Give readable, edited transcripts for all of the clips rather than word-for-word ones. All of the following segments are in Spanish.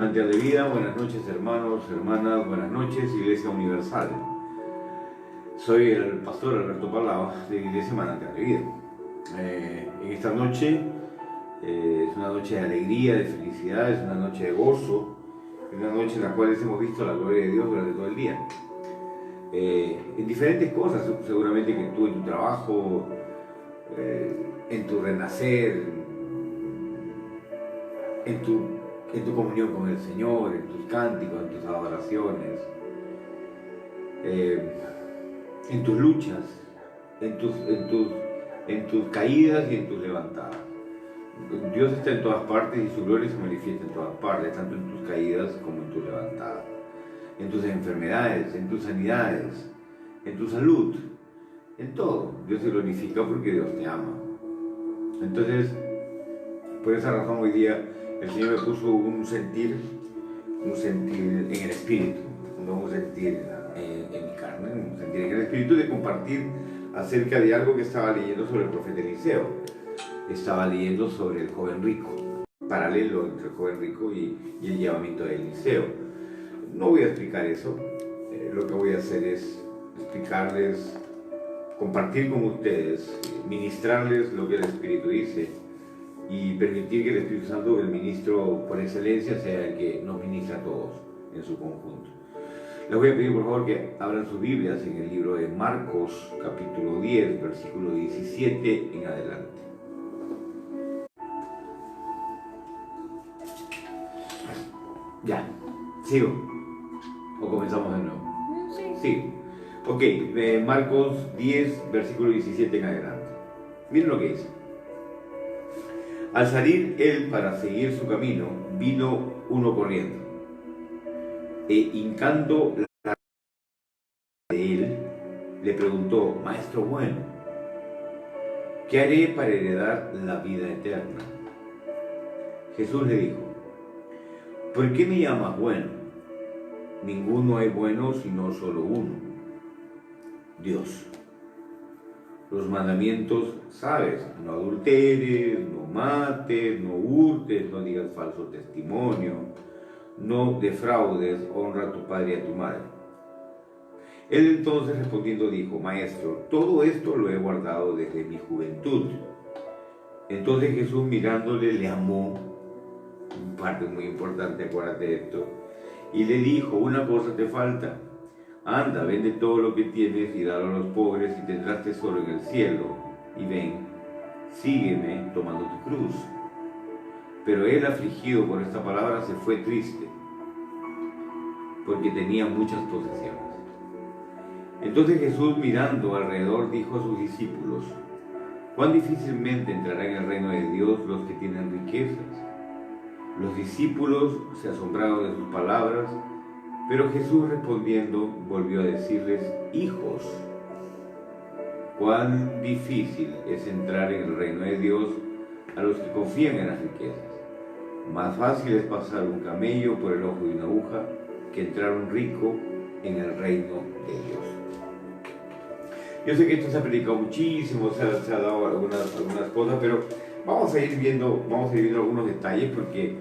Manantial de vida, buenas noches hermanos, hermanas, buenas noches Iglesia Universal. Soy el pastor Alberto Palau de Iglesia Manantial de Vida. En esta noche es una noche de alegría, de felicidad, es una noche de gozo, es una noche en la cual hemos visto la gloria de Dios durante todo el día. En diferentes cosas, seguramente que tú en tu trabajo, en tu renacer, en tu comunión con el Señor, en tus cánticos, en tus adoraciones, en tus luchas, en tus caídas y en tus levantadas. Dios está en todas partes y su gloria se manifiesta en todas partes, tanto en tus caídas como en tus levantadas, en tus enfermedades, en tus sanidades, en tu salud, en todo. Dios se glorifica porque Dios te ama. Entonces, por esa razón hoy día el Señor me puso un sentir en el espíritu, no un sentir en mi carne, un sentir en el espíritu de compartir acerca de algo que estaba leyendo sobre el profeta Eliseo. Estaba leyendo sobre el joven rico, paralelo entre el joven rico y el llamamiento de Eliseo. No voy a explicar eso, lo que voy a hacer es explicarles, compartir con ustedes, ministrarles lo que el Espíritu dice y permitir que el Espíritu Santo, el ministro por excelencia, sea el que nos ministra a todos en su conjunto. Les voy a pedir por favor que abran sus Biblias en el libro de Marcos, capítulo 10, versículo 17 en adelante. Ya, sigo. ¿O comenzamos de nuevo? Sí. Ok, Marcos 10, versículo 17 en adelante. Miren lo que dice. Al salir él para seguir su camino, vino uno corriendo, e hincando la de él, le preguntó: Maestro bueno, ¿qué haré para heredar la vida eterna? Jesús le dijo: ¿por qué me llamas bueno? Ninguno es bueno sino solo uno, Dios. Los mandamientos, sabes: no adulteres, no mates, no hurtes, no digas falso testimonio, no defraudes, honra a tu padre y a tu madre. Él entonces respondiendo dijo: Maestro, todo esto lo he guardado desde mi juventud. Entonces Jesús, mirándole, le amó, parte muy importante, acuérdate de esto, y le dijo: una cosa te falta. Anda, vende todo lo que tienes y dalo a los pobres y tendrás tesoro en el cielo. Y ven, sígueme tomando tu cruz. Pero él, afligido por esta palabra, se fue triste, porque tenía muchas posesiones. Entonces Jesús, mirando alrededor, dijo a sus discípulos: cuán difícilmente entrarán en el reino de Dios los que tienen riquezas. Los discípulos se asombraron de sus palabras, pero Jesús respondiendo volvió a decirles: hijos, cuán difícil es entrar en el reino de Dios a los que confían en las riquezas. Más fácil es pasar un camello por el ojo de una aguja que entrar un rico en el reino de Dios. Yo sé que esto se ha predicado muchísimo, se ha dado algunas cosas, pero vamos a ir viendo algunos detalles porque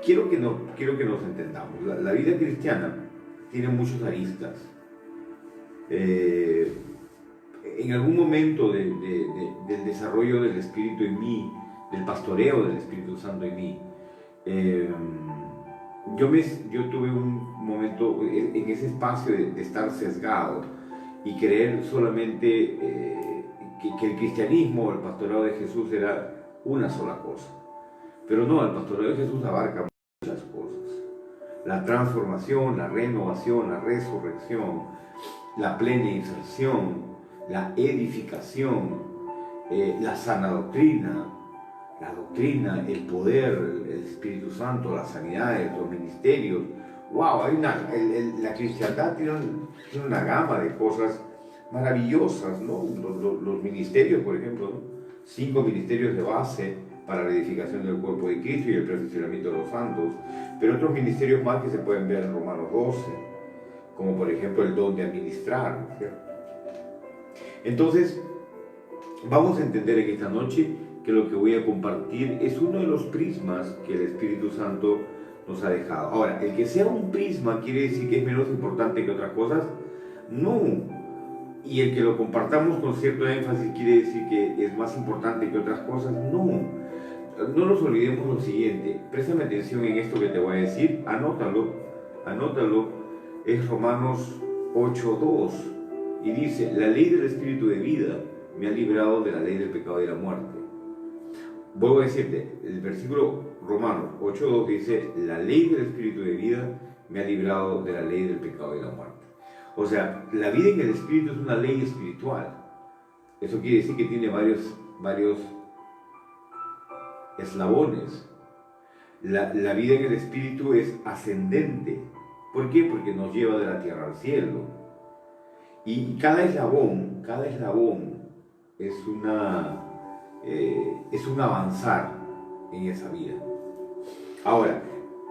quiero que nos entendamos. La vida cristiana tiene muchos aristas. En algún momento del desarrollo del Espíritu en mí, del pastoreo del Espíritu Santo en mí, yo tuve un momento en ese espacio de estar sesgado y creer solamente que el cristianismo, el pastoreo de Jesús era una sola cosa. Pero no, el pastoreo de Jesús abarca muchas cosas. La transformación, la renovación, la resurrección, la plena inserción, la edificación, la sana doctrina, la doctrina, el poder, el Espíritu Santo, las sanidades, los ministerios. ¡Wow! La cristiandad tiene una gama de cosas maravillosas, ¿no? Los ministerios, por ejemplo, ¿no? 5 ministerios de base para la edificación del cuerpo de Cristo y el perfeccionamiento de los santos, pero otros ministerios más que se pueden ver en Romanos 12, como por ejemplo el don de administrar, ¿no es cierto? Entonces, vamos a entender en esta noche que lo que voy a compartir es uno de los prismas que el Espíritu Santo nos ha dejado. Ahora, el que sea un prisma quiere decir que es menos importante que otras cosas. No. Y el que lo compartamos con cierto énfasis quiere decir que es más importante que otras cosas. No. No nos olvidemos lo siguiente. Préstame atención en esto que te voy a decir. Anótalo. Es Romanos 8:2. Y dice, la ley del espíritu de vida me ha librado de la ley del pecado y de la muerte. Vuelvo a decirte, el versículo Romanos 8:2 dice, la ley del espíritu de vida me ha librado de la ley del pecado y de la muerte. O sea, la vida en el espíritu es una ley espiritual. Eso quiere decir que tiene varios eslabones. La vida en el espíritu es ascendente. ¿Por qué? Porque nos lleva de la tierra al cielo. Y cada eslabón es un avanzar en esa vida. Ahora,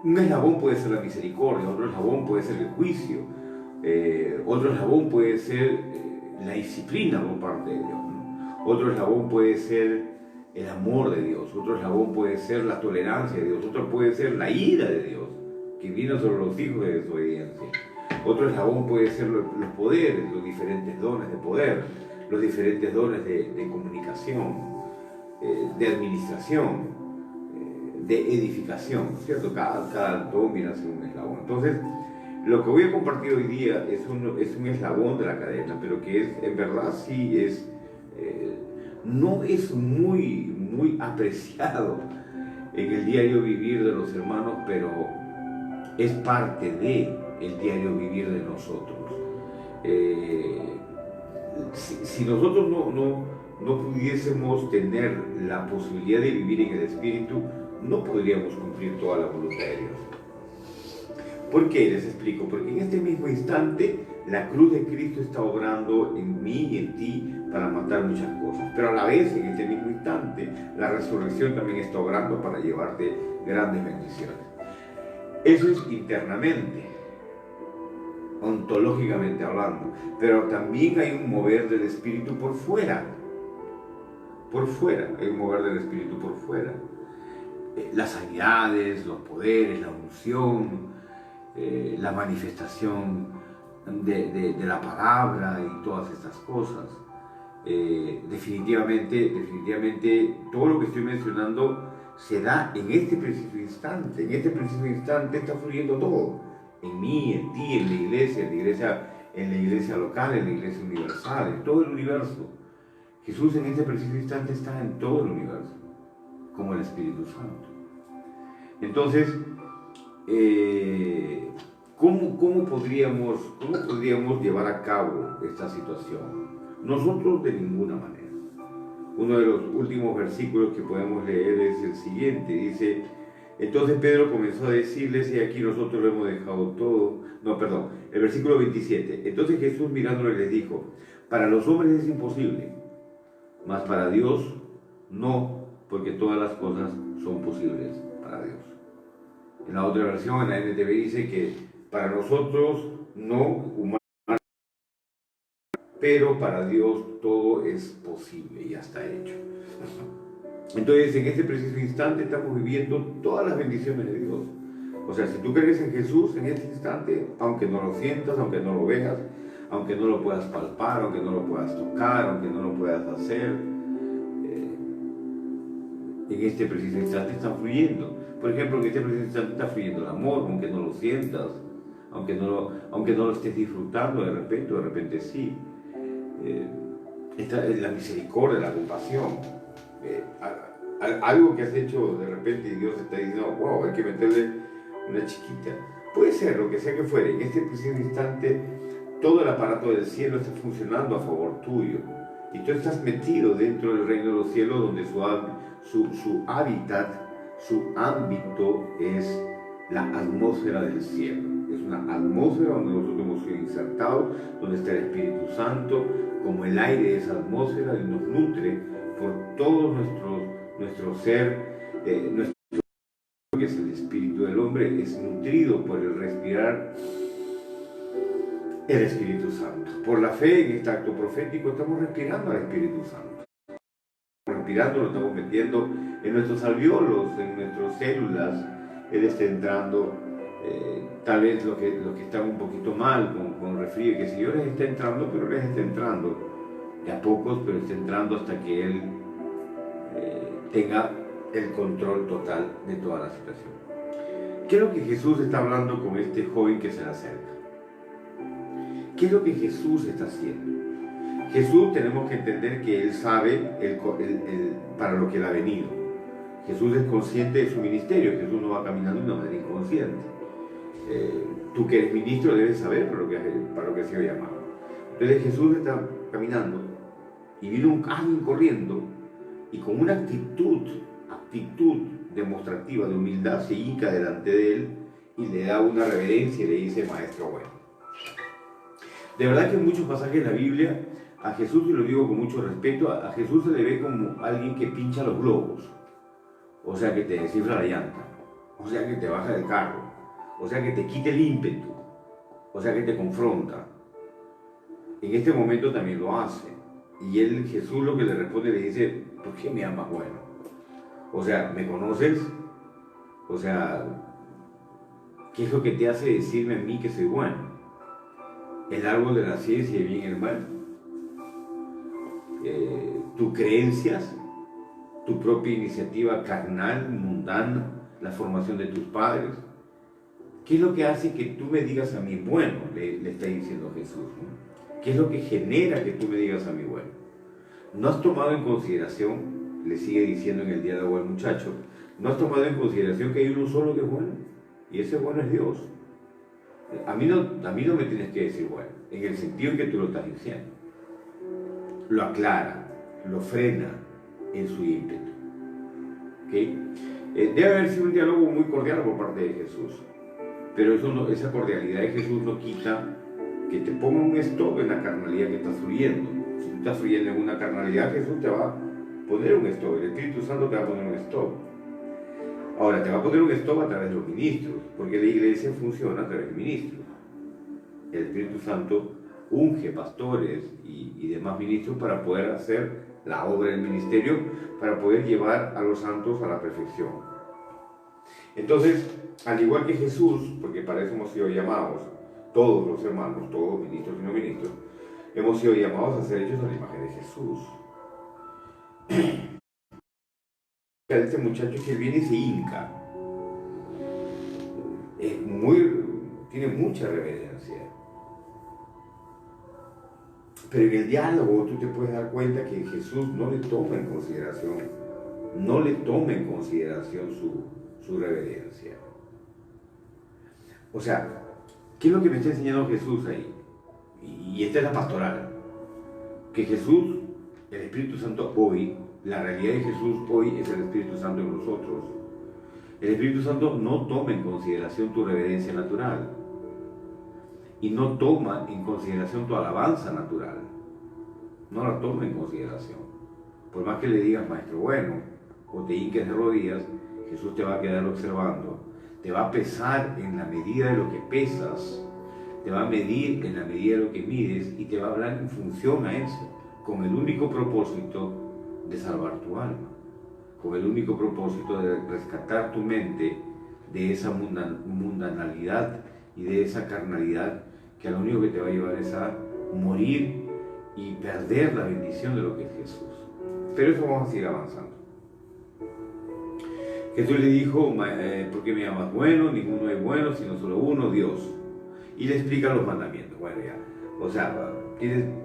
un eslabón puede ser la misericordia, otro eslabón puede ser el juicio, otro eslabón puede ser la disciplina por parte de Dios, ¿no? Otro eslabón puede ser el amor de Dios, otro eslabón puede ser la tolerancia de Dios, otro puede ser la ira de Dios, que vino sobre los hijos de desobediencia. Otro eslabón puede ser los poderes, los diferentes dones de poder, los diferentes dones de comunicación, de administración, de edificación, ¿cierto? Cada don viene a ser un eslabón. Entonces, lo que voy a compartir hoy día es un eslabón de la cadena, pero que es, en verdad sí es, no es muy apreciado en el diario vivir de los hermanos, pero es parte del diario vivir de nosotros. Si nosotros no pudiésemos tener la posibilidad de vivir en el Espíritu, no podríamos cumplir toda la voluntad de Dios. ¿Por qué? Les explico. Porque en este mismo instante la cruz de Cristo está obrando en mí y en ti para matar muchas cosas. Pero a la vez, en este mismo instante, la resurrección también está obrando para llevarte grandes bendiciones. Eso es internamente, ontológicamente hablando. Pero también hay un mover del Espíritu por fuera. Por fuera, hay un mover del Espíritu por fuera. Las sanidades, los poderes, la unción, la manifestación de la palabra y todas estas cosas. Definitivamente todo lo que estoy mencionando se da en este preciso instante. En este preciso instante está fluyendo todo. En mí, en ti, en la iglesia local, en la iglesia universal, en todo el universo. Jesús en este preciso instante está en todo el universo, como el Espíritu Santo. Entonces, ¿cómo podríamos llevar a cabo esta situación? Nosotros de ninguna manera. Uno de los últimos versículos que podemos leer es el siguiente, dice, entonces Pedro comenzó a decirles, y aquí nosotros lo hemos dejado todo, el versículo 27, entonces Jesús mirándole les dijo, para los hombres es imposible, mas para Dios no, porque todas las cosas son posibles para Dios. En la otra versión, en la NTV, dice que para nosotros no humanos, pero para Dios todo es posible y ya está hecho. Entonces, en este preciso instante estamos viviendo todas las bendiciones de Dios. O sea, si tú crees en Jesús en este instante, aunque no lo sientas, aunque no lo veas, aunque no lo puedas palpar, aunque no lo puedas tocar, aunque no lo puedas hacer, en este preciso instante está fluyendo. Por ejemplo, en este preciso instante está fluyendo el amor, aunque no lo sientas, aunque no lo estés disfrutando de repente sí. Esta es la misericordia, la compasión. Algo que has hecho de repente y Dios está diciendo, wow, hay que meterle una chiquita. Puede ser lo que sea que fuere. En este preciso instante, todo el aparato del cielo está funcionando a favor tuyo. Y tú estás metido dentro del reino de los cielos, donde su hábitat, su ámbito es la atmósfera del cielo. Es una atmósfera donde nosotros hemos sido insertados, donde está el Espíritu Santo, como el aire de esa atmósfera, y nos nutre por todo nuestro ser, nuestro que es el espíritu del hombre, es nutrido por el respirar el Espíritu Santo. Por la fe en este acto profético estamos respirando al Espíritu Santo. Respirando, lo estamos metiendo en nuestros alvéolos, en nuestras células, Él está entrando, tal vez los que están un poquito mal con resfrío, que si yo les está entrando, pero les está entrando de a pocos, pero está entrando hasta que Él tenga el control total de toda la situación. ¿Qué es lo que Jesús está hablando con este joven que se le acerca? ¿Qué es lo que Jesús está haciendo? Jesús, tenemos que entender que Él sabe para lo que Él ha venido. Jesús es consciente de su ministerio. Jesús no va caminando de una manera inconsciente. Tú que eres ministro debes saber para lo que has sido llamado. Entonces Jesús está caminando y vino alguien corriendo y con una actitud demostrativa de humildad se hinca delante de Él y le da una reverencia y le dice: Maestro bueno. De verdad que en muchos pasajes de la Biblia a Jesús, y lo digo con mucho respeto, a Jesús se le ve como alguien que pincha los globos, o sea, que te descifra la llanta, o sea, que te baja del carro, o sea, que te quite el ímpetu, o sea, que te confronta. En este momento también lo hace, y Jesús lo que le responde le dice: ¿por qué me amas bueno? O sea, ¿me conoces? O sea, ¿qué es lo que te hace decirme a mí que soy bueno? El árbol de la ciencia y bien y el mal. Tus creencias, tu propia iniciativa carnal, mundana, la formación de tus padres. ¿Qué es lo que hace que tú me digas a mí bueno? Le está diciendo Jesús, ¿no? ¿Qué es lo que genera que tú me digas a mí bueno? ¿No has tomado en consideración, le sigue diciendo en el diálogo al muchacho, no has tomado en consideración que hay uno solo que es bueno? Y ese bueno es Dios. A mí no me tienes que decir bueno, en el sentido en que tú lo estás diciendo. Lo aclara, lo frena en su ímpetu. ¿Okay? Debe haber sido un diálogo muy cordial por parte de Jesús, pero esa cordialidad de Jesús no quita que te ponga un stop en la carnalidad que estás fluyendo. Si tú estás fluyendo en una carnalidad, Jesús te va a poner un stop, el Espíritu Santo te va a poner un stop. Ahora, te va a poner un stop a través de los ministros, porque la iglesia funciona a través de ministros. El Espíritu Santo unge pastores y demás ministros para poder hacer la obra del ministerio, para poder llevar a los santos a la perfección. Entonces, al igual que Jesús, porque para eso hemos sido llamados, todos los hermanos, todos ministros y no ministros, hemos sido llamados a ser hechos a la imagen de Jesús. Este muchacho que viene y se hinca, tiene mucha reverencia. Pero en el diálogo tú te puedes dar cuenta que Jesús no le toma en consideración su reverencia. O sea, ¿qué es lo que me está enseñando Jesús ahí? Y esta es la pastoral. Que Jesús, el Espíritu Santo hoy, la realidad de Jesús hoy es el Espíritu Santo en nosotros. El Espíritu Santo no toma en consideración tu reverencia natural. Y no toma en consideración tu alabanza natural. No la toma en consideración. Por más que le digas maestro bueno, o te hinques de rodillas, Jesús te va a quedar observando. Te va a pesar en la medida de lo que pesas. Te va a medir en la medida de lo que mides y te va a hablar en función a eso, con el único propósito de salvar tu alma, con el único propósito de rescatar tu mente de esa mundanalidad y de esa carnalidad que lo único que te va a llevar es a morir y perder la bendición de lo que es Jesús. Pero eso vamos a seguir avanzando. Jesús le dijo: ¿por qué me llamas bueno? Ninguno es bueno, sino solo uno, Dios. Y le explica los mandamientos. Bueno, ya. O sea,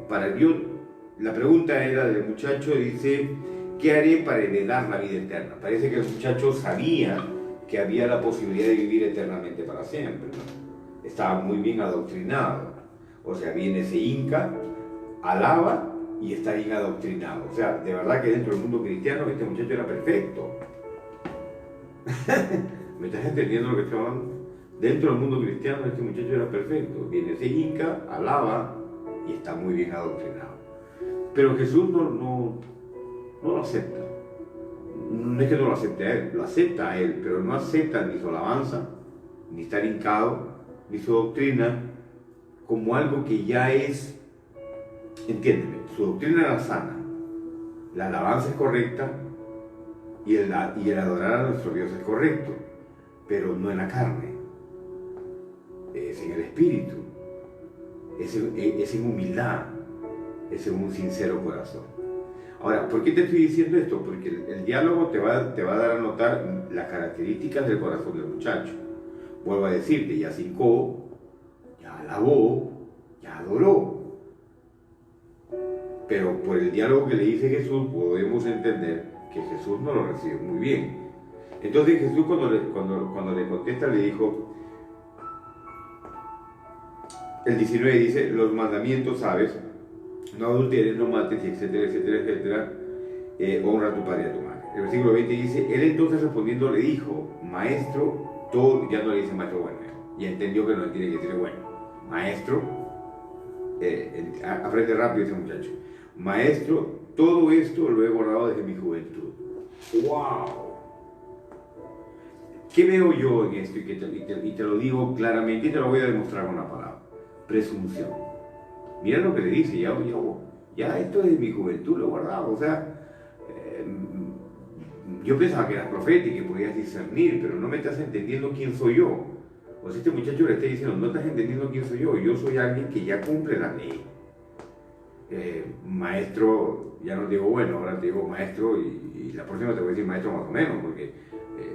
para Dios, la pregunta era del muchacho, dice: ¿qué haré para heredar la vida eterna? Parece que el muchacho sabía que había la posibilidad de vivir eternamente para siempre, ¿no? Estaba muy bien adoctrinado. O sea, viene ese inca, alaba y está bien adoctrinado. O sea, de verdad que dentro del mundo cristiano este muchacho era perfecto. ¿Me estás entendiendo lo que estoy hablando? Dentro del mundo cristiano este muchacho era perfecto. Viene ese inca, alaba y está muy bien adoctrinado. Pero Jesús no lo acepta. No es que no lo acepte a él, lo acepta a él, pero no acepta ni su alabanza, ni estar hincado, ni su doctrina como algo que ya es, entiéndeme, su doctrina era sana, la alabanza es correcta y el adorar a nuestro Dios es correcto, pero no en la carne, es en el espíritu, es en humildad, es en un sincero corazón. Ahora, ¿por qué te estoy diciendo esto? Porque el diálogo te va a dar a notar las características del corazón del muchacho. Vuelvo a decirte, ya se hincó, ya alabó, ya adoró. Pero por el diálogo que le dice Jesús podemos entender que Jesús no lo recibe muy bien. Entonces Jesús cuando le contesta le dijo, el 19 dice, los mandamientos sabes, no adulteres, no mates, etcétera, etcétera, etcétera, honra a tu padre y a tu madre. El versículo 20 dice, él entonces respondiendo le dijo, maestro, todo, ya no le dice maestro bueno, ya entendió que no le tiene que decir bueno, maestro, aprende rápido ese muchacho, maestro, todo esto lo he guardado desde mi juventud. ¡Wow! ¿Qué veo yo en esto? Y te lo digo claramente y te lo voy a demostrar con una palabra. Presunción. Mira lo que le dice, ya esto desde mi juventud lo he guardado. O sea, yo pensaba que eras profeta y que podías discernir, pero no me estás entendiendo quién soy yo. O sea, este muchacho le está diciendo, no estás entendiendo quién soy yo soy alguien que ya cumple la ley. Maestro, ya no digo bueno, ahora te digo maestro y la próxima te voy a decir maestro más o menos, porque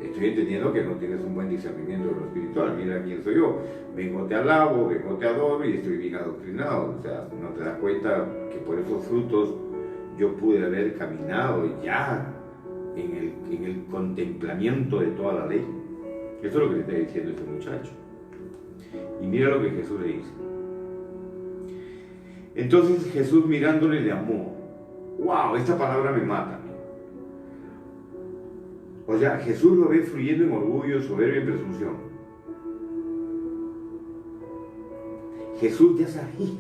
estoy entendiendo que no tienes un buen discernimiento de lo espiritual. Mira quién soy yo, vengo te alabo, vengo te adoro y estoy bien adoctrinado. O sea, no te das cuenta que por esos frutos yo pude haber caminado ya en el contemplamiento de toda la ley. Eso es lo que le está diciendo este muchacho. Y mira lo que Jesús le dice. Entonces Jesús mirándole le amó. ¡Wow! Esta palabra me mata. O sea, Jesús lo ve fluyendo en orgullo, soberbia y presunción. Jesús ya sabía,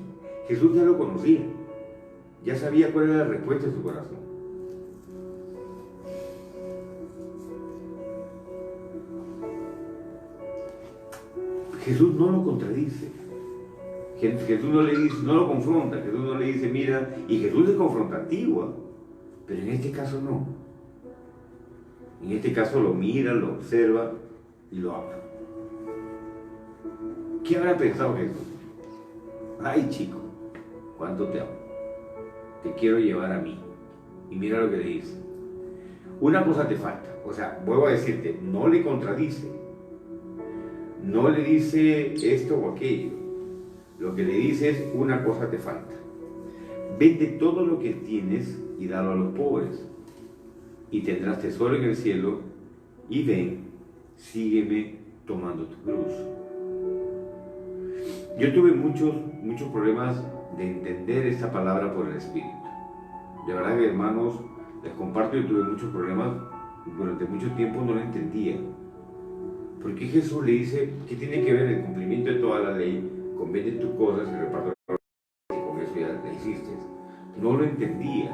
Jesús ya lo conocía, ya sabía cuál era la respuesta de su corazón. Jesús no lo contradice. Jesús no le dice, no lo confronta, Jesús no le dice, mira, y Jesús es confrontativo, pero en este caso no. En este caso lo mira, lo observa y lo habla. ¿Qué habrá pensado Jesús? Ay, chico, cuánto te amo. Te quiero llevar a mí. Y mira lo que le dice. Una cosa te falta. O sea, vuelvo a decirte, no le contradice. No le dice esto o aquello. Lo que le dice es, una cosa te falta. Vende todo lo que tienes y dalo a los pobres. Y tendrás tesoro en el cielo. Y ven, sígueme tomando tu cruz. Yo tuve muchos problemas de entender esta palabra por el Espíritu. De verdad que, hermanos, les comparto, yo tuve muchos problemas. Durante mucho tiempo no lo entendía. ¿Por qué Jesús le dice que tiene que ver el cumplimiento de toda la ley con vende tus cosas y reparto y con eso ya le hiciste? No lo entendía.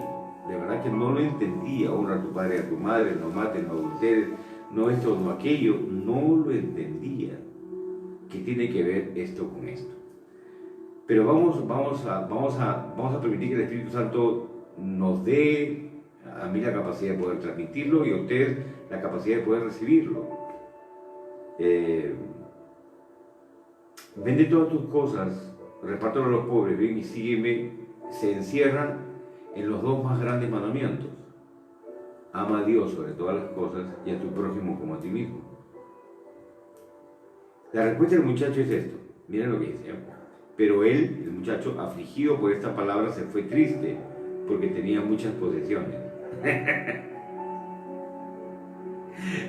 De verdad que no lo entendía. Honra a tu padre y a tu madre, no mates, no adulteres, no esto, no aquello. No lo entendía. ¿Qué tiene que ver esto con esto? Pero vamos a permitir que el Espíritu Santo nos dé a mí la capacidad de poder transmitirlo y a ustedes la capacidad de poder recibirlo. Vende todas tus cosas, repártelo a los pobres, ven y sígueme, se encierran en los dos más grandes mandamientos. Ama a Dios sobre todas las cosas y a tu prójimo como a ti mismo. La respuesta del muchacho es esto. Miren lo que dice. Pero él, el muchacho, afligido por esta palabra, se fue triste porque tenía muchas posesiones.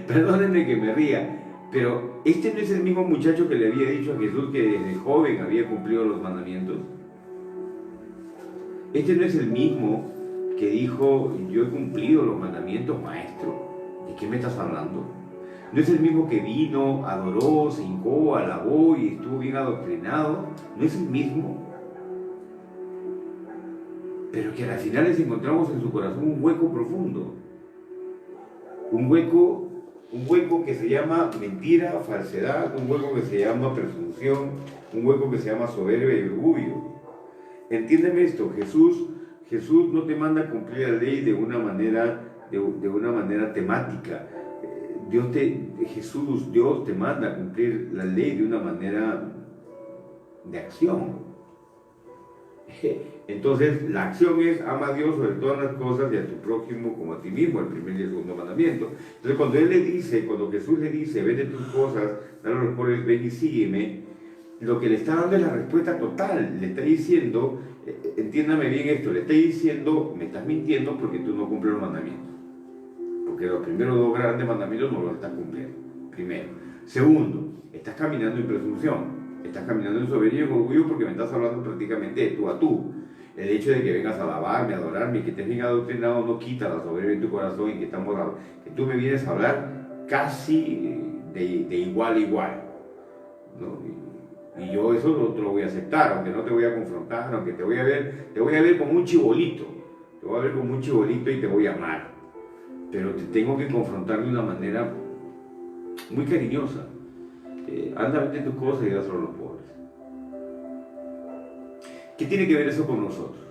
Perdónenme que me ría, pero este no es el mismo muchacho que le había dicho a Jesús que desde joven había cumplido los mandamientos. Este no es el mismo que dijo, yo he cumplido los mandamientos, maestro. ¿De qué me estás hablando? No es el mismo que vino, adoró, se hincó, alabó y estuvo bien adoctrinado. No es el mismo. Pero que al final les encontramos en su corazón un hueco profundo. Un hueco que se llama mentira, falsedad, un hueco que se llama presunción, un hueco que se llama soberbia y orgullo. Entiéndeme esto, Jesús no te manda a cumplir la ley de una manera temática. Dios te manda a cumplir la ley de una manera de acción. Entonces, la acción es ama a Dios sobre todas las cosas y a tu prójimo como a ti mismo, el primer y el segundo mandamiento. Entonces, cuando Jesús le dice, vende tus cosas, dale a los pobres, ven y sígueme, lo que le está dando es la respuesta total. Le está diciendo, entiéndame bien esto, le está diciendo, me estás mintiendo porque tú no cumples los mandamientos. Porque los primeros dos grandes mandamientos no los estás cumpliendo. Primero. Segundo, estás caminando en presunción. Estás caminando en soberbia y en orgullo porque me estás hablando prácticamente de tú a tú. El hecho de que vengas a alabarme, a adorarme y que estés bien adoctrinado no quita la soberbia en tu corazón y que tú me vienes a hablar casi de igual a igual, ¿no? Y yo eso no te lo voy a aceptar, aunque no te voy a confrontar, aunque te voy a ver como un chibolito. Te voy a ver como un chibolito y te voy a amar. Pero te tengo que confrontar de una manera muy cariñosa. Anda, vende tus cosas y dáselo a los pobres. ¿Qué tiene que ver eso con nosotros?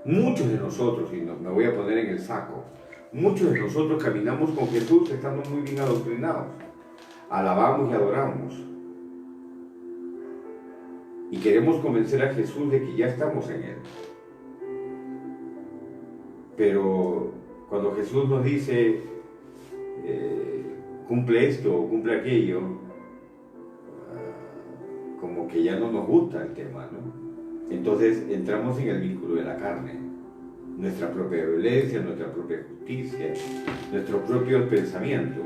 Muchos de nosotros, y me voy a poner en el saco, muchos de nosotros caminamos con Jesús estando muy bien adoctrinados. Alabamos y adoramos. Y queremos convencer a Jesús de que ya estamos en Él. Pero cuando Jesús nos dice, cumple esto o cumple aquello, como que ya no nos gusta el tema, ¿no? Entonces entramos en el vínculo de la carne, nuestra propia violencia, nuestra propia justicia, nuestros propios pensamientos.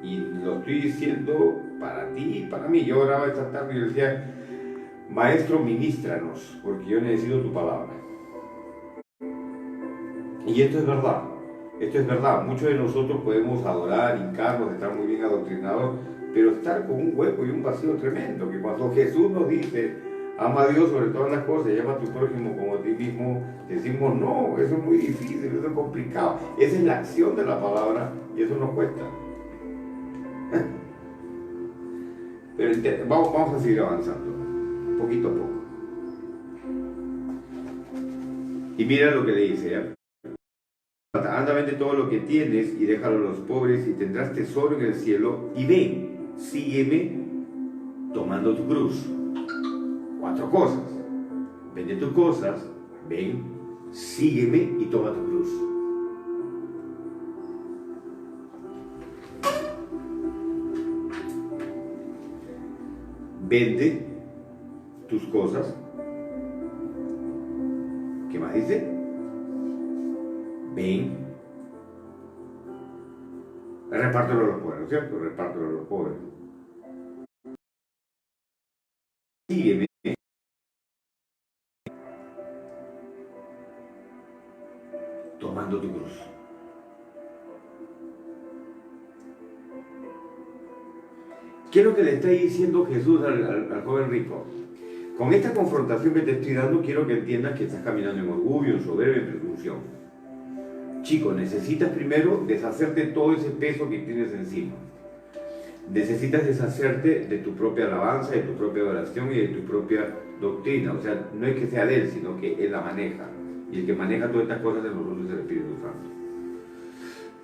Y lo estoy diciendo para ti y para mí. Yo oraba esta tarde y decía, Maestro, ministranos, porque yo necesito tu palabra. Y esto es verdad. Esto es verdad, muchos de nosotros podemos adorar, hincarnos, estar muy bien adoctrinados, pero estar con un hueco y un vacío tremendo, que cuando Jesús nos dice, ama a Dios sobre todas las cosas, y ama a tu prójimo como a ti mismo, decimos, no, eso es muy difícil, eso es complicado. Esa es la acción de la palabra y eso nos cuesta. Pero vamos a seguir avanzando, poquito a poco. Y mira lo que le dice, ¿ya? Anda, vende todo lo que tienes y déjalo a los pobres y tendrás tesoro en el cielo y ven, sígueme tomando tu cruz. 4 cosas. Vende tus cosas, ven, sígueme y toma tu cruz. Vende tus cosas. ¿Qué más dice? Ven, repártelo a los pobres, ¿no es cierto? Repártelo a los pobres. Sígueme. Tomando tu cruz. ¿Qué es lo que le está diciendo Jesús al joven rico? Con esta confrontación que te estoy dando, quiero que entiendas que estás caminando en orgullo, en soberbia, en presunción. Chico, necesitas primero deshacerte de todo ese peso que tienes encima. Necesitas deshacerte de tu propia alabanza, de tu propia adoración y de tu propia doctrina. O sea, no es que sea de Él, sino que Él la maneja. Y el que maneja todas estas cosas de nosotros es el Espíritu Santo.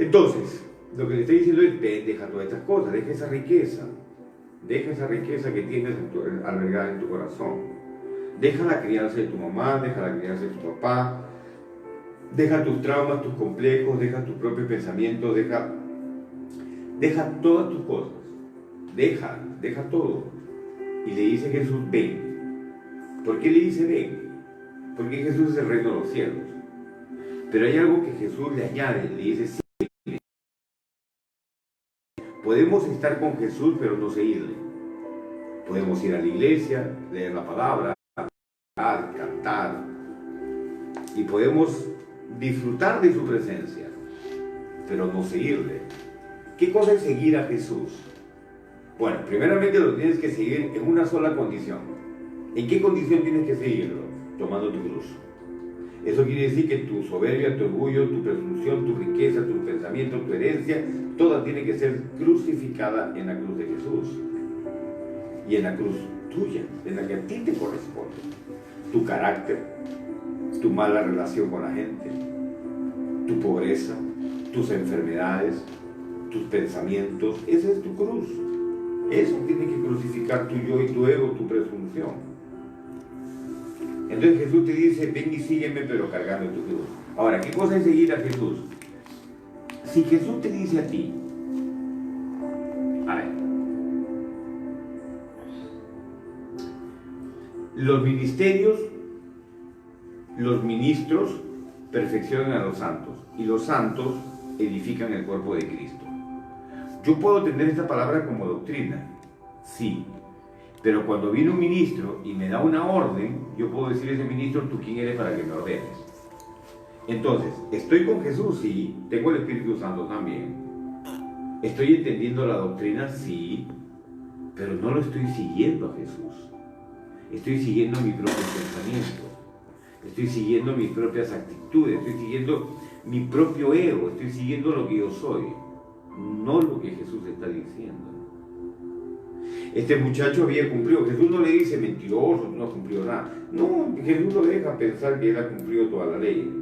Entonces, lo que le estoy diciendo es, ven, deja todas estas cosas, deja esa riqueza. Deja esa riqueza que tienes albergada en tu corazón. Deja la crianza de tu mamá, deja la crianza de tu papá. Deja tus traumas, tus complejos, deja tus propios pensamientos, deja todas tus cosas. Deja todo. Y le dice Jesús, ven. ¿Por qué le dice ven? Porque Jesús es el reino de los cielos. Pero hay algo que Jesús le añade, le dice, sígueme. Podemos estar con Jesús, pero no seguirle. Podemos ir a la iglesia, leer la palabra, cantar, y podemos disfrutar de su presencia, pero no seguirle. ¿Qué cosa es seguir a Jesús? Bueno, primeramente lo tienes que seguir en una sola condición. ¿En qué condición tienes que seguirlo? Tomando tu cruz. Eso quiere decir que tu soberbia, tu orgullo, tu presunción, tu riqueza, tu pensamiento, tu herencia, toda tiene que ser crucificada en la cruz de Jesús. Y en la cruz tuya, en la que a ti te corresponde. Tu carácter, tu mala relación con la gente, tu pobreza, tus enfermedades, tus pensamientos, esa es tu cruz. Eso tiene que crucificar tu yo y tu ego, tu presunción. Entonces Jesús te dice, ven y sígueme, pero cargando tu cruz. Ahora, ¿qué cosa es seguir a Jesús? Si Jesús te dice a ti, a ver, los ministerios, los ministros perfeccionan a los santos y los santos edifican el cuerpo de Cristo. Yo puedo tener esta palabra como doctrina, sí, pero cuando viene un ministro y me da una orden, yo puedo decirle a ese ministro, ¿tú quién eres para que me ordenes? Entonces, estoy con Jesús, sí, tengo el Espíritu Santo también, estoy entendiendo la doctrina, sí, pero no lo estoy siguiendo a Jesús. Estoy siguiendo mi propio pensamiento, estoy siguiendo mis propias actitudes, estoy siguiendo mi propio ego, estoy siguiendo lo que yo soy, no lo que Jesús está diciendo. Este muchacho había cumplido, Jesús no le dice mentiroso, no ha cumplido nada. No, Jesús lo deja pensar que él ha cumplido toda la ley.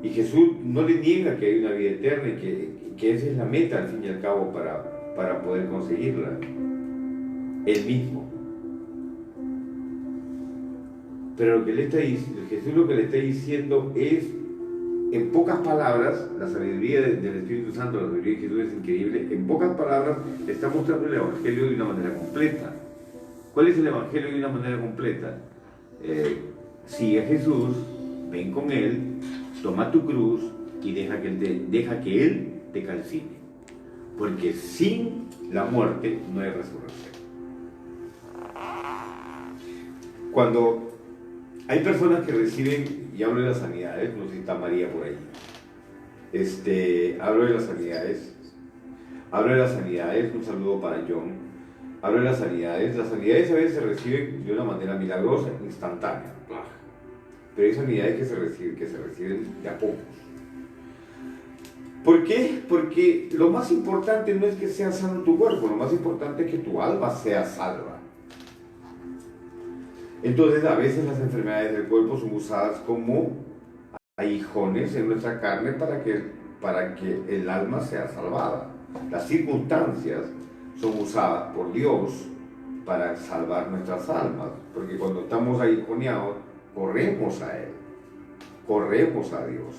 Y Jesús no le niega que hay una vida eterna y que esa es la meta al fin y al cabo para poder conseguirla. Él mismo. Pero lo que Jesús lo que le está diciendo es, en pocas palabras, la sabiduría del Espíritu Santo, la sabiduría de Jesús es increíble, en pocas palabras le está mostrando el Evangelio de una manera completa. ¿Cuál es el Evangelio de una manera completa? Sigue a Jesús, ven con Él, toma tu cruz y deja que Él te calcine. Porque sin la muerte no hay resurrección. Cuando hay personas que reciben, y hablo de las sanidades, no sé si está María por ahí, hablo de las sanidades, un saludo para John, hablo de las sanidades a veces se reciben de una manera milagrosa, instantánea, pero hay sanidades que se reciben de a pocos. ¿Por qué? Porque lo más importante no es que sea sano tu cuerpo, lo más importante es que tu alma sea salva. Entonces, a veces las enfermedades del cuerpo son usadas como aguijones en nuestra carne para que el alma sea salvada. Las circunstancias son usadas por Dios para salvar nuestras almas, porque cuando estamos aguijoneados, corremos a Él, corremos a Dios.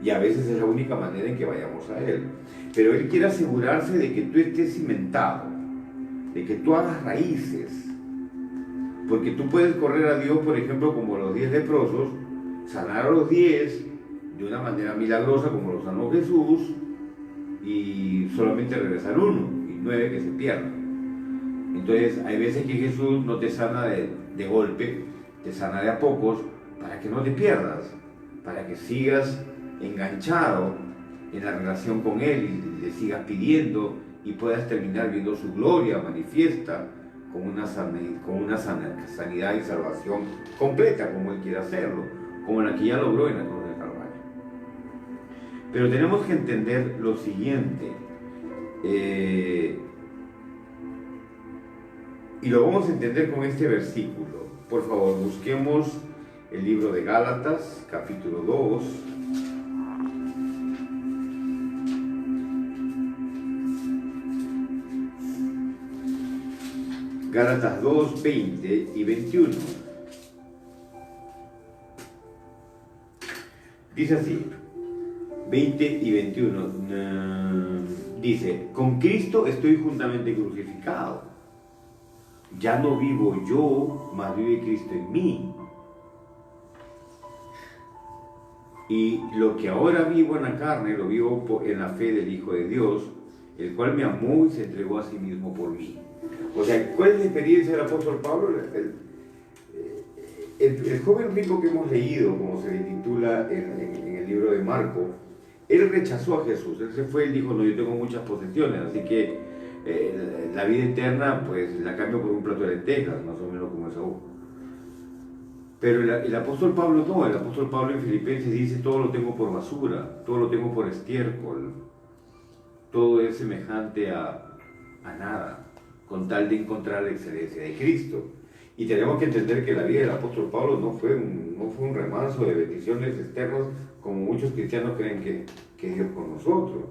Y a veces es la única manera en que vayamos a Él. Pero Él quiere asegurarse de que tú estés cimentado, de que tú hagas raíces. Porque tú puedes correr a Dios, por ejemplo, como los 10 leprosos, sanar a los 10 de una manera milagrosa como lo sanó Jesús y solamente regresar uno y 9 que se pierdan. Entonces hay veces que Jesús no te sana de golpe, te sana de a pocos para que no te pierdas, para que sigas enganchado en la relación con Él y le sigas pidiendo y puedas terminar viendo su gloria manifiesta con una sanidad y salvación completa, como Él quiere hacerlo, como la que ya logró en la cruz del Calvario. Pero tenemos que entender lo siguiente, y lo vamos a entender con este versículo. Por favor, busquemos el libro de Gálatas, capítulo 2. Gálatas 2, 20 y 21. Dice así, 20 y 21. Dice, con Cristo estoy juntamente crucificado. Ya no vivo yo, mas vive Cristo en mí. Y lo que ahora vivo en la carne, lo vivo en la fe del Hijo de Dios, el cual me amó y se entregó a sí mismo por mí. O sea, ¿cuál es la experiencia del apóstol Pablo? El joven rico que hemos leído, como se le titula en el libro de Marco, él rechazó a Jesús. Él se fue y dijo, no, yo tengo muchas posesiones, así que la vida eterna pues la cambio por un plato de lentejas, más o menos como Esaú. Pero el apóstol Pablo no, el apóstol Pablo en Filipenses dice, todo lo tengo por basura, todo lo tengo por estiércol, todo es semejante a nada, con tal de encontrar la excelencia de Cristo. Y tenemos que entender que la vida del apóstol Pablo no fue un remanso de bendiciones externas como muchos cristianos creen que Dios con nosotros.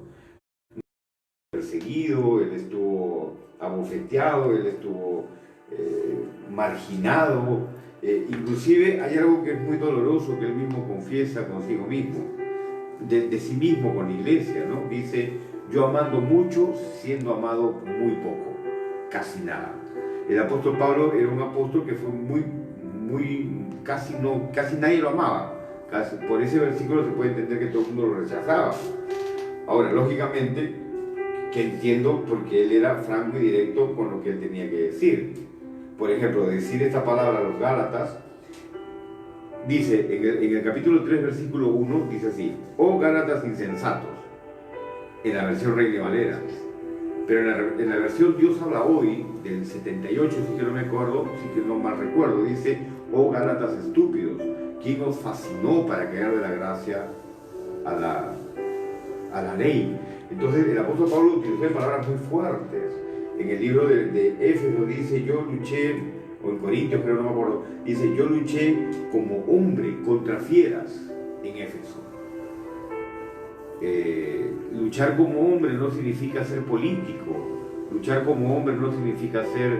perseguido, él estuvo abofeteado, él estuvo marginado. Inclusive hay algo que es muy doloroso que él mismo confiesa consigo mismo, de sí mismo con la iglesia, ¿no? Dice, yo amando mucho, siendo amado muy poco, casi nada. El apóstol Pablo era un apóstol que fue casi nadie lo amaba. Por ese versículo se puede entender que todo el mundo lo rechazaba. Ahora, lógicamente, que entiendo porque él era franco y directo con lo que él tenía que decir. Por ejemplo, decir esta palabra a los Gálatas, dice en el capítulo 3, versículo 1, dice así, oh Gálatas insensatos, en la versión Reina Valera. Pero en la versión Dios habla hoy, del 78, si que no me acuerdo, si que no mal recuerdo, dice, oh Gálatas estúpidos, ¿quién os fascinó para caer de la gracia a la ley? Entonces el apóstol Pablo utilizó palabras muy fuertes. En el libro de Éfeso dice, yo luché, o en Corintios creo, no me acuerdo, dice, yo luché como hombre contra fieras en Éfeso. Luchar como hombre no significa ser político, luchar como hombre no significa ser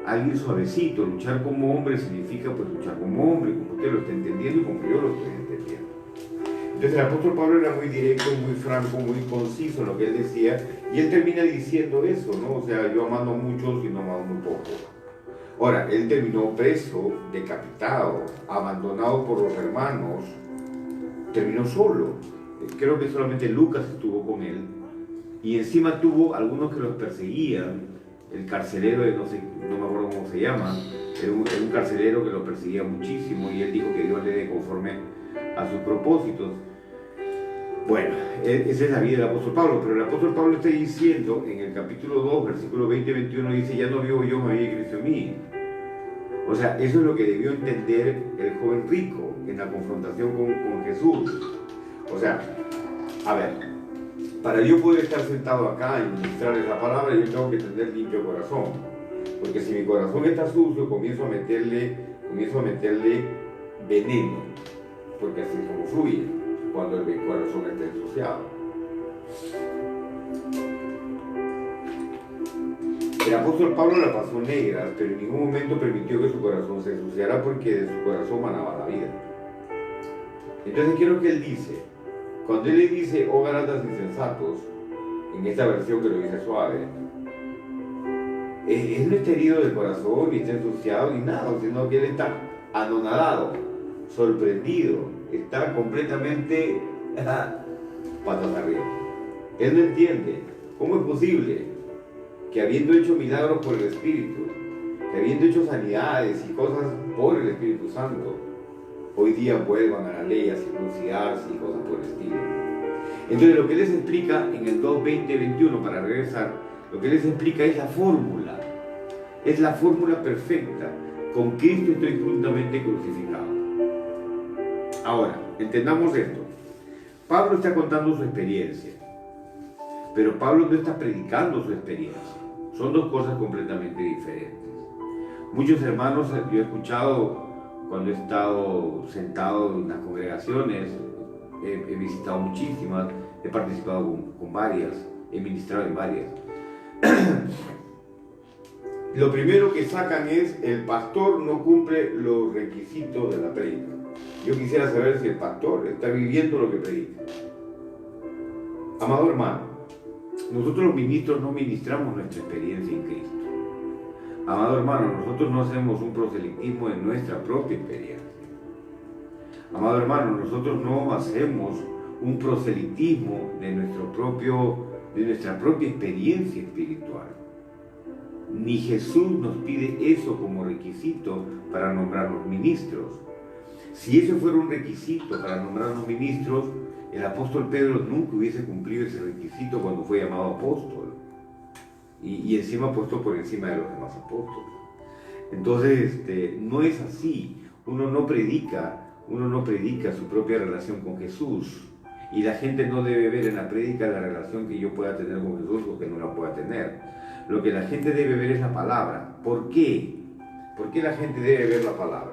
alguien suavecito, luchar como hombre significa pues luchar como hombre, como usted lo está entendiendo y como yo lo estoy entendiendo. Entonces el apóstol Pablo era muy directo, muy franco, muy conciso en lo que él decía, y él termina diciendo eso, ¿no? O sea, yo amando mucho, sino amando muy poco. Ahora, él terminó preso, decapitado, abandonado por los hermanos, terminó solo. Creo que solamente Lucas estuvo con él, y encima tuvo algunos que los perseguían, el carcelero de no me acuerdo cómo se llama, era un carcelero que lo perseguía muchísimo, y él dijo que Dios le dé conforme a sus propósitos. Bueno, esa es la vida del apóstol Pablo, pero el apóstol Pablo está diciendo en el capítulo 2, versículo 20 y 21, dice, ya no vivo yo, me vive Cristo en mí. O sea, eso es lo que debió entender el joven rico en la confrontación con Jesús. O sea, a ver, para yo poder estar sentado acá y ministrarles la palabra, yo tengo que tener limpio corazón. Porque si mi corazón está sucio, comienzo a meterle veneno. Porque así es como fluye cuando el corazón está ensuciado. El apóstol Pablo la pasó negra, pero en ningún momento permitió que su corazón se ensuciara porque de su corazón manaba la vida. Entonces, ¿qué es lo que él dice? Cuando él le dice, oh Gálatas insensatos, en esta versión que lo dice suave, él no está herido del corazón, ni está ensuciado, ni nada, sino que él está anonadado, sorprendido, está completamente patas arriba. Él no entiende cómo es posible que habiendo hecho milagros por el Espíritu, que habiendo hecho sanidades y cosas por el Espíritu Santo, hoy día vuelvan a la ley a circuncidarse y cosas por el estilo. Entonces lo que les explica en el 2:20-21, para regresar, lo que les explica es la fórmula perfecta. Con Cristo estoy juntamente crucificado. Ahora, entendamos esto. Pablo está contando su experiencia, pero Pablo no está predicando su experiencia. Son dos cosas completamente diferentes. Muchos hermanos, yo he escuchado cuando he estado sentado en las congregaciones, he visitado muchísimas, he participado con varias, he ministrado en varias. Lo primero que sacan es, el pastor no cumple los requisitos de la prédica. Yo quisiera saber si el pastor está viviendo lo que predica. Amado hermano, nosotros los ministros no ministramos nuestra experiencia en Cristo. Amado hermano, nosotros no hacemos un proselitismo en nuestra propia experiencia. Amado hermano, nosotros no hacemos un proselitismo de nuestra propia experiencia espiritual. Ni Jesús nos pide eso como requisito para nombrarnos ministros. Si eso fuera un requisito para nombrarnos ministros, el apóstol Pedro nunca hubiese cumplido ese requisito cuando fue llamado apóstol. Y encima puesto por encima de los demás apóstoles. Entonces, no es así. Uno no predica su propia relación con Jesús. Y la gente no debe ver en la prédica la relación que yo pueda tener con Jesús o que no la pueda tener. Lo que la gente debe ver es la palabra. ¿Por qué? ¿Por qué la gente debe ver la palabra?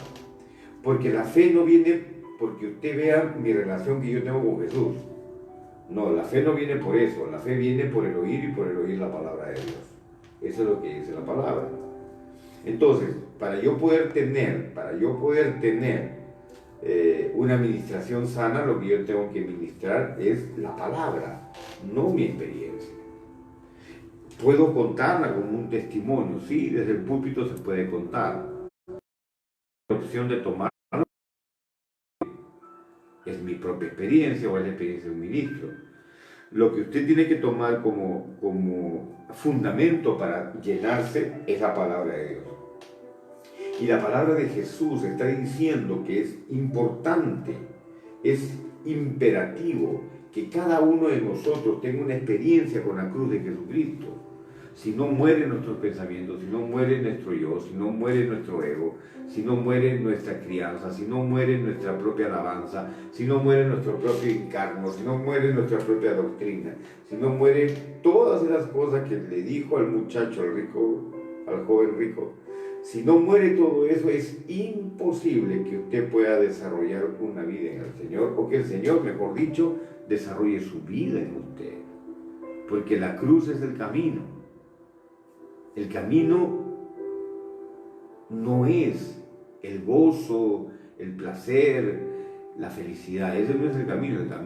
Porque la fe no viene porque usted vea mi relación que yo tengo con Jesús. No, la fe no viene por eso, la fe viene por el oír y por el oír la palabra de Dios. Eso es lo que dice la palabra. Entonces, para yo poder tener una administración sana, lo que yo tengo que ministrar es la palabra, no mi experiencia. Puedo contarla como un testimonio, sí, desde el púlpito se puede contar. La opción de tomar es mi propia experiencia o es la experiencia de un ministro. Lo que usted tiene que tomar como fundamento para llenarse es la palabra de Dios. Y la palabra de Jesús está diciendo que es importante, es imperativo que cada uno de nosotros tenga una experiencia con la cruz de Jesucristo. Si no mueren nuestros pensamientos, si no muere nuestro yo, si no muere nuestro ego, si no muere nuestra crianza, si no muere nuestra propia alabanza, si no muere nuestro propio encarno, si no muere nuestra propia doctrina, si no mueren todas esas cosas que le dijo al muchacho, al rico, al joven rico, si no muere todo eso, es imposible que usted pueda desarrollar una vida en el Señor, o que el Señor, mejor dicho, desarrolle su vida en usted. Porque la cruz es el camino. El camino no es el gozo, el placer, la felicidad. Ese no es el camino es la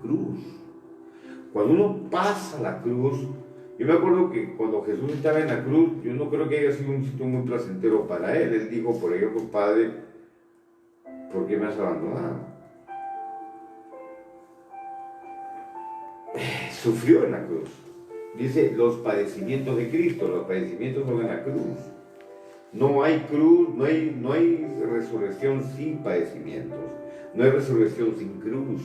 cruz. Cuando uno pasa la cruz, yo me acuerdo que cuando Jesús estaba en la cruz, yo no creo que haya sido un sitio muy placentero para él. Él dijo, por ejemplo, Padre, ¿por qué me has abandonado? Sufrió en la cruz. Dice los padecimientos de Cristo, los padecimientos son en la cruz. No hay cruz, no hay resurrección sin padecimientos, no hay resurrección sin cruz.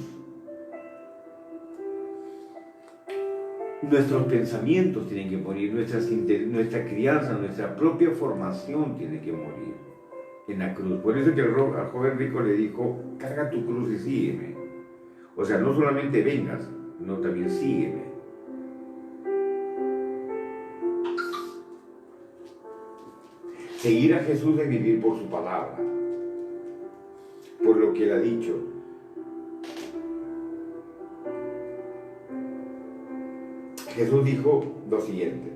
Nuestros pensamientos tienen que morir, nuestra crianza, nuestra propia formación tiene que morir en la cruz. Por eso que al joven rico le dijo, carga tu cruz y sígueme. O sea, no solamente vengas, no, también sígueme. Seguir a Jesús es vivir por su palabra, por lo que Él ha dicho. Jesús dijo lo siguiente: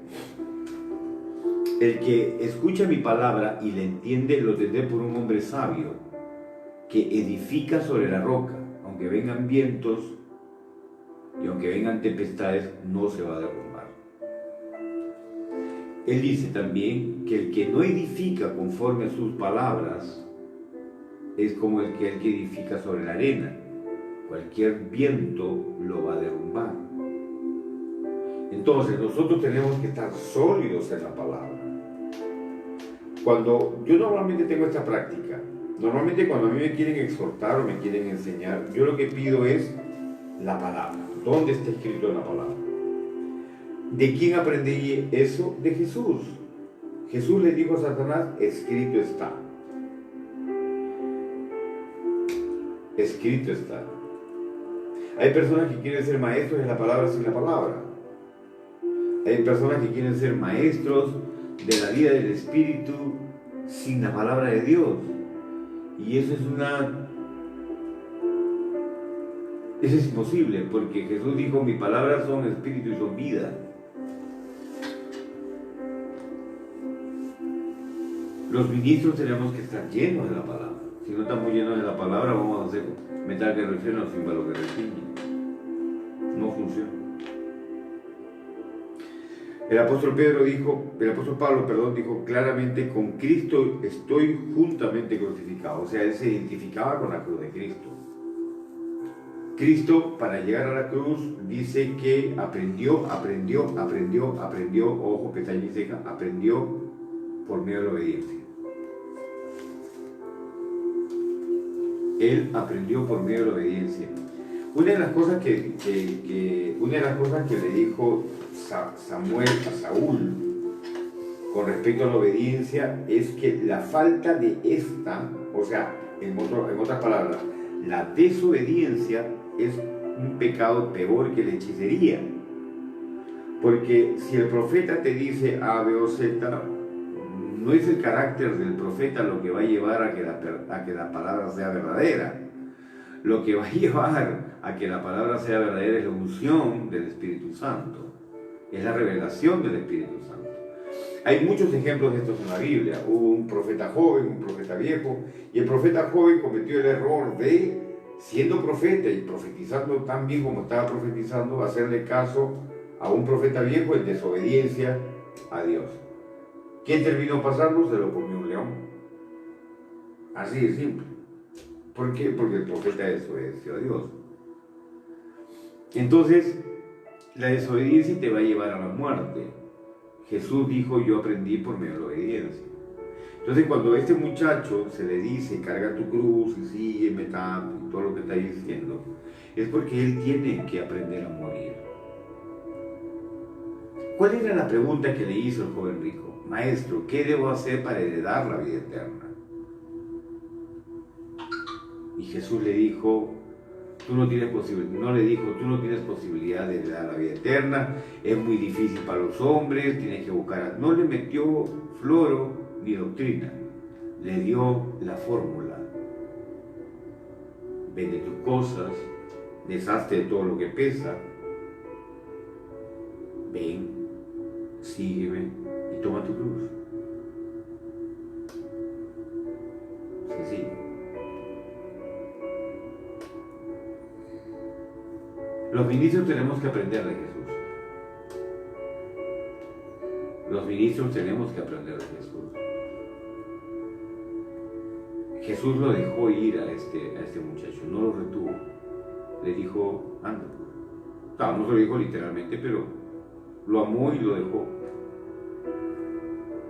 el que escucha mi palabra y la entiende, lo tendré por un hombre sabio, que edifica sobre la roca. Aunque vengan vientos y aunque vengan tempestades, no se va a derrumbar. Él dice también que el que no edifica conforme a sus palabras es como el que edifica sobre la arena. Cualquier viento lo va a derrumbar. Entonces nosotros tenemos que estar sólidos en la palabra. Cuando yo normalmente tengo esta práctica, normalmente cuando a mí me quieren exhortar o me quieren enseñar, yo lo que pido es la palabra. ¿Dónde está escrito en la palabra? ¿De quién aprendí eso? De Jesús. Jesús le dijo a Satanás, escrito está. Escrito está. Hay personas que quieren ser maestros de la palabra sin la palabra. Hay personas que quieren ser maestros de la vida del Espíritu sin la palabra de Dios. Y eso es imposible, porque Jesús dijo, mis palabras son espíritu y son vida. Los ministros tenemos que estar llenos de la palabra. Si no estamos llenos de la palabra, vamos a hacer metal que refiere sin valor que recibe. No funciona. El apóstol Pablo dijo claramente, con Cristo estoy juntamente crucificado. O sea, él se identificaba con la cruz de Cristo. Cristo, para llegar a la cruz, dice que aprendió, ojo, pestaña y ceja, aprendió por medio de la obediencia. Él aprendió por medio de la obediencia. Una de las cosas que le dijo Samuel a Saúl con respecto a la obediencia es que la falta de esta, o sea, en otras palabras, la desobediencia es un pecado peor que la hechicería. Porque si el profeta te dice A, B o Z, no es el carácter del profeta lo que va a llevar a que la palabra sea verdadera. Lo que va a llevar a que la palabra sea verdadera es la unción del Espíritu Santo. Es la revelación del Espíritu Santo. Hay muchos ejemplos de estos en la Biblia. Hubo un profeta joven, un profeta viejo, y el profeta joven cometió el error de, siendo profeta y profetizando tan bien como estaba profetizando, hacerle caso a un profeta viejo en desobediencia a Dios. ¿Quién terminó pasando? Se lo comió un león. Así de simple. ¿Por qué? Porque el profeta desobedeció a Dios. Entonces, la desobediencia te va a llevar a la muerte. Jesús dijo, yo aprendí por medio de la obediencia. Entonces, cuando a este muchacho se le dice, carga tu cruz y sígueme, y todo lo que está diciendo, es porque él tiene que aprender a morir. ¿Cuál era la pregunta que le hizo el joven rico? Maestro, ¿qué debo hacer para heredar la vida eterna? Y Jesús le dijo, tú no tienes posibilidad de heredar la vida eterna, es muy difícil para los hombres, tienes que buscar. No le metió floro ni doctrina, le dio la fórmula. Vende tus cosas, deshazte de todo lo que pesa, ven, sígueme y toma tu cruz. Sencillo. Los ministros tenemos que aprender de Jesús. Los ministros tenemos que aprender de Jesús. Jesús lo dejó ir a este muchacho, no lo retuvo. Le dijo, anda. No se lo dijo literalmente, pero lo amó y lo dejó.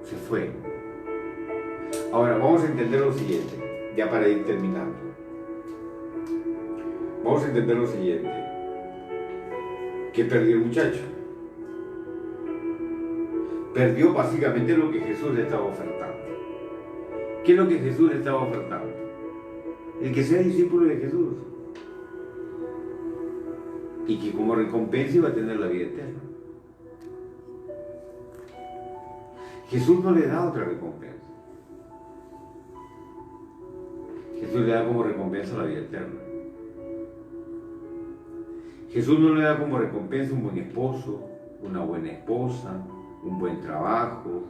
Se fue. Ahora, vamos a entender lo siguiente, ya para ir terminando. Vamos a entender lo siguiente. ¿Qué perdió el muchacho? Perdió básicamente lo que Jesús le estaba ofertando. ¿Qué es lo que Jesús le estaba ofertando? El que sea discípulo de Jesús. Y que como recompensa iba a tener la vida eterna. Jesús no le da otra recompensa. Jesús le da como recompensa la vida eterna. Jesús no le da como recompensa un buen esposo, una buena esposa, un buen trabajo,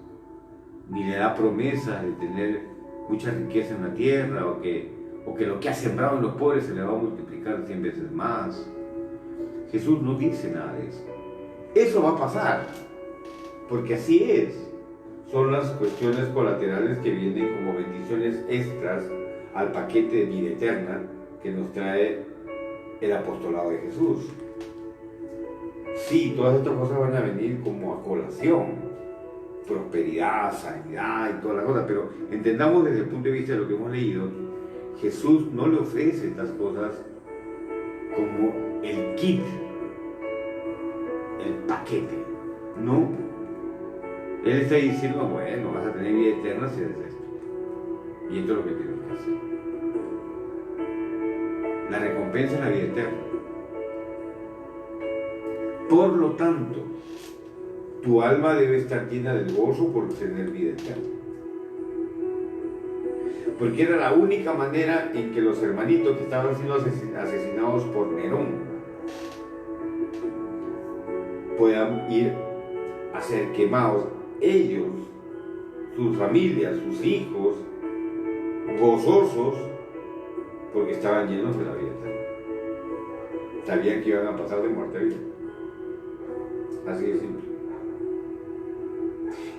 ni le da promesas de tener mucha riqueza en la tierra o que lo que ha sembrado en los pobres se le va a multiplicar 100 veces más. Jesús no dice nada de eso. Eso va a pasar, porque así es. Son las cuestiones colaterales que vienen como bendiciones extras al paquete de vida eterna que nos trae el apostolado de Jesús. Sí, todas estas cosas van a venir como a colación, prosperidad, sanidad y todas las cosas, pero entendamos desde el punto de vista de lo que hemos leído, Jesús no le ofrece estas cosas como el kit, el paquete, no. Él está diciendo, bueno, vas a tener vida eterna si eres esto, y esto es lo que tienes que hacer. La recompensa es la vida eterna. Por lo tanto, tu alma debe estar llena del gozo por tener vida eterna. Porque era la única manera en que los hermanitos que estaban siendo asesinados por Nerón puedan ir a ser quemados ellos, sus familias, sus hijos, gozosos, porque estaban llenos de la vida eterna. Sabían que iban a pasar de muerte a vida. Así de simple.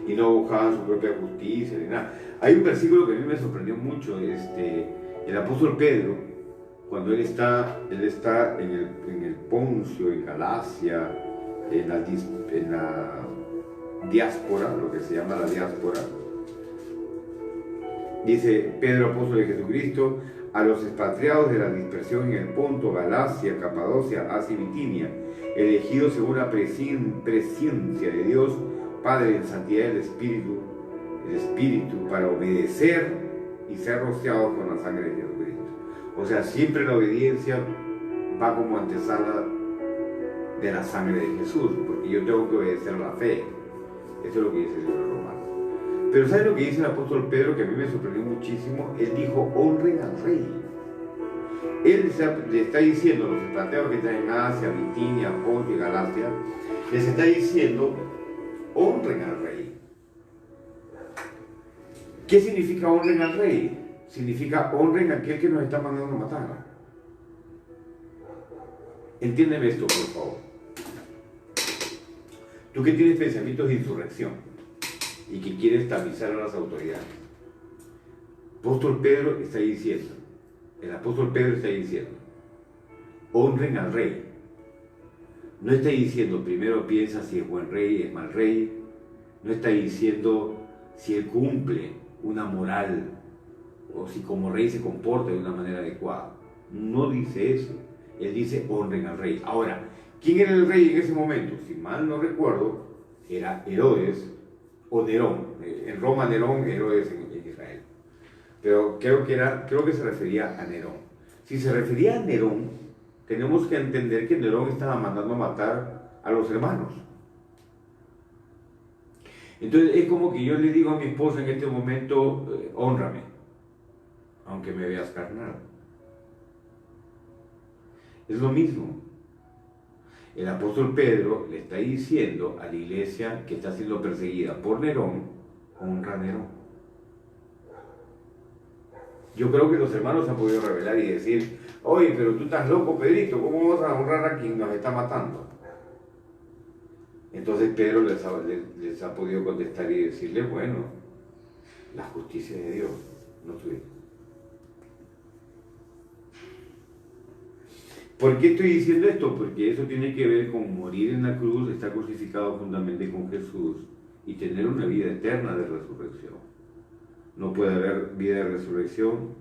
Y no buscaban su propia justicia ni nada. Hay un versículo que a mí me sorprendió mucho. El apóstol Pedro, cuando él está en el Poncio, en Galacia, en la diáspora, lo que se llama la diáspora, dice Pedro, apóstol de Jesucristo, a los expatriados de la dispersión en el Ponto, Galacia, Capadocia, Asia y Bitinia, elegidos según la presencia de Dios Padre en santidad del Espíritu, para obedecer y ser rociados con la sangre de Jesucristo. O sea, siempre la obediencia va como antesala de la sangre de Jesús, porque yo tengo que obedecer a la fe. Eso es lo que dice el libro de Romanos. Pero ¿sabe lo que dice el apóstol Pedro, que a mí me sorprendió muchísimo? Él dijo, honren al rey. le está diciendo a los extranjeros que están en Asia, Bitinia, Ponto y Galacia, les está diciendo, honren al rey. ¿Qué significa honren al rey? Significa honren a aquel que nos está mandando a matar. Entiéndeme esto, por favor. Tú que tienes pensamientos de insurrección y que quieres tamizar a las autoridades, el apóstol Pedro está diciendo, honren al rey. No está diciendo, primero piensa si es buen rey, es mal rey. No está diciendo si él cumple una moral o si como rey se comporta de una manera adecuada. No dice eso. Él dice, honren al rey. Ahora, ¿quién era el rey en ese momento? Si mal no recuerdo, era Herodes o Nerón. En Roma Nerón, Herodes en Israel. Pero creo que se refería a Nerón. Si se refería a Nerón, tenemos que entender que Nerón estaba mandando a matar a los hermanos. Entonces es como que yo le digo a mi esposa en este momento, hónrame, aunque me veas carnal. Es lo mismo. El apóstol Pedro le está diciendo a la iglesia que está siendo perseguida por Nerón, honra a Nerón. Yo creo que los hermanos se han podido revelar y decir, oye, pero tú estás loco, Pedrito, ¿cómo vas a honrar a quien nos está matando? Entonces Pedro les ha podido contestar y decirle, bueno, la justicia de Dios, no tuya. ¿Por qué estoy diciendo esto? Porque eso tiene que ver con morir en la cruz, estar crucificado juntamente con Jesús y tener una vida eterna de resurrección. No puede haber vida de resurrección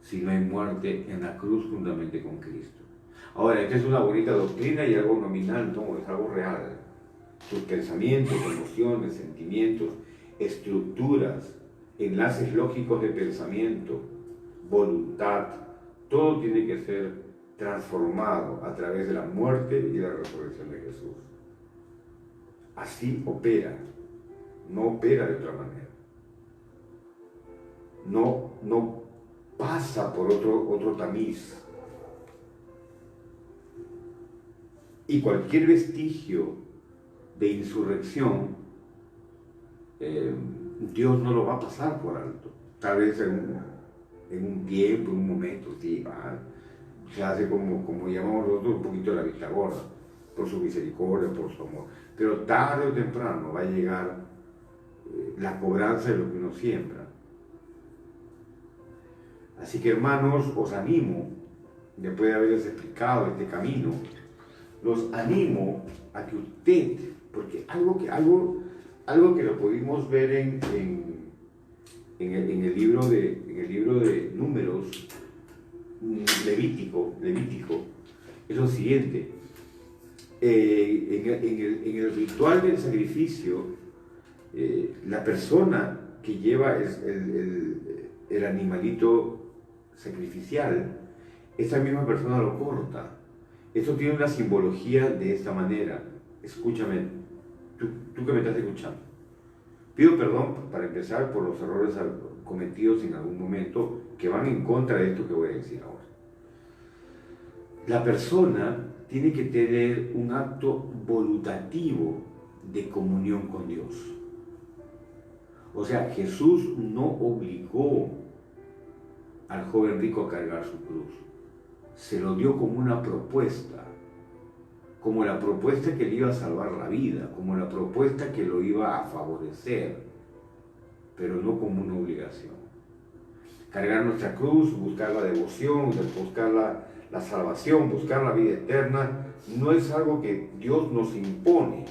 si no hay muerte en la cruz juntamente con Cristo. Ahora, esta es una bonita doctrina y algo nominal, no, es algo real. Tus pensamientos, emociones, sentimientos, estructuras, enlaces lógicos de pensamiento, voluntad, todo tiene que ser transformado a través de la muerte y la resurrección de Jesús. Así opera, no opera de otra manera. No pasa por otro tamiz. Y cualquier vestigio de insurrección, Dios no lo va a pasar por alto. Tal vez en un tiempo, en un momento, sí, se hace como llamamos nosotros un poquito de la vista gorda, por su misericordia, por su amor. Pero tarde o temprano va a llegar la cobranza de lo que uno siembra. Así que hermanos, os animo, después de haberles explicado este camino, los animo a que usted, porque algo que lo pudimos ver en el libro de Números, Levítico, es lo siguiente. En el ritual del sacrificio, la persona que lleva el animalito sacrificial, esa misma persona lo corta. Esto tiene una simbología de esta manera. Escúchame, tú que me estás escuchando. Pido perdón para empezar por los errores cometidos en algún momento que van en contra de esto que voy a decir ahora. La persona tiene que tener un acto volutativo de comunión con Dios. O sea, Jesús no obligó al joven rico a cargar su cruz. Se lo dio como una propuesta, como la propuesta que le iba a salvar la vida, como la propuesta que lo iba a favorecer, pero no como una obligación. Cargar nuestra cruz, buscar la devoción, buscar la salvación, buscar la vida eterna, no es algo que Dios nos impone,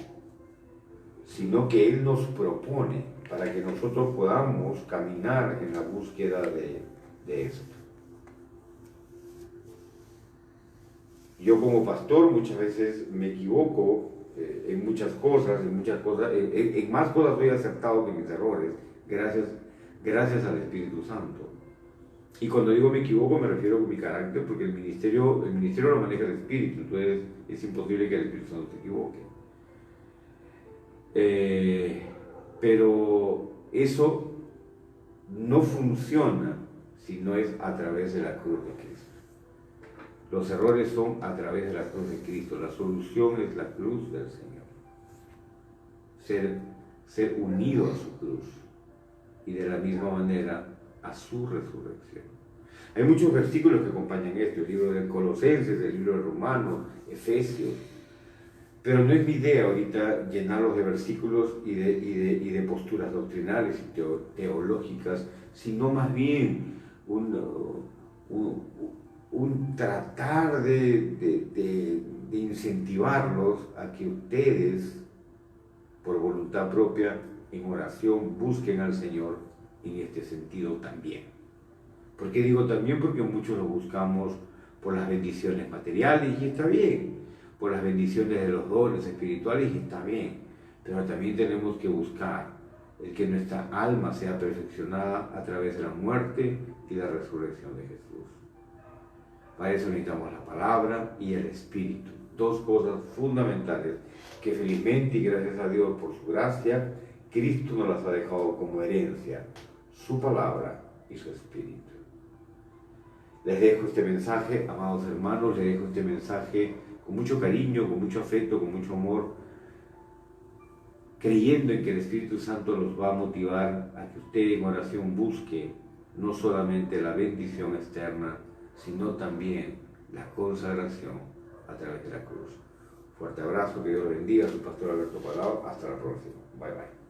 sino que Él nos propone para que nosotros podamos caminar en la búsqueda de esto. Yo como pastor muchas veces me equivoco en muchas cosas, en más cosas soy acertado que mis errores, gracias al Espíritu Santo. Y cuando digo me equivoco me refiero con mi carácter, porque el ministerio lo maneja el Espíritu, entonces es imposible que el Espíritu Santo se equivoque. Pero eso no funciona sino es a través de la cruz de Cristo. Los errores son a través de la cruz de Cristo. La solución es la cruz del Señor. Ser unido a su cruz y de la misma manera a su resurrección. Hay muchos versículos que acompañan esto, el libro de Colosenses, el libro de Romanos, Efesios, pero no es mi idea ahorita llenarlos de versículos y de posturas doctrinales y teológicas, sino más bien un tratar de incentivarlos a que ustedes, por voluntad propia, en oración, busquen al Señor en este sentido también. ¿Por qué digo también? Porque muchos lo buscamos por las bendiciones materiales y está bien, por las bendiciones de los dones espirituales y está bien, pero también tenemos que buscar el que nuestra alma sea perfeccionada a través de la muerte y la resurrección de Jesús. Para eso necesitamos la palabra y el Espíritu, dos cosas fundamentales que felizmente y gracias a Dios por su gracia, Cristo nos las ha dejado como herencia, su palabra y su Espíritu. Les dejo este mensaje, amados hermanos, les dejo este mensaje con mucho cariño, con mucho afecto, con mucho amor, creyendo en que el Espíritu Santo los va a motivar a que usted en oración busque no solamente la bendición externa, sino también la consagración a través de la cruz. Fuerte abrazo, que Dios los bendiga, su pastor Alberto Palau, hasta la próxima. Bye bye.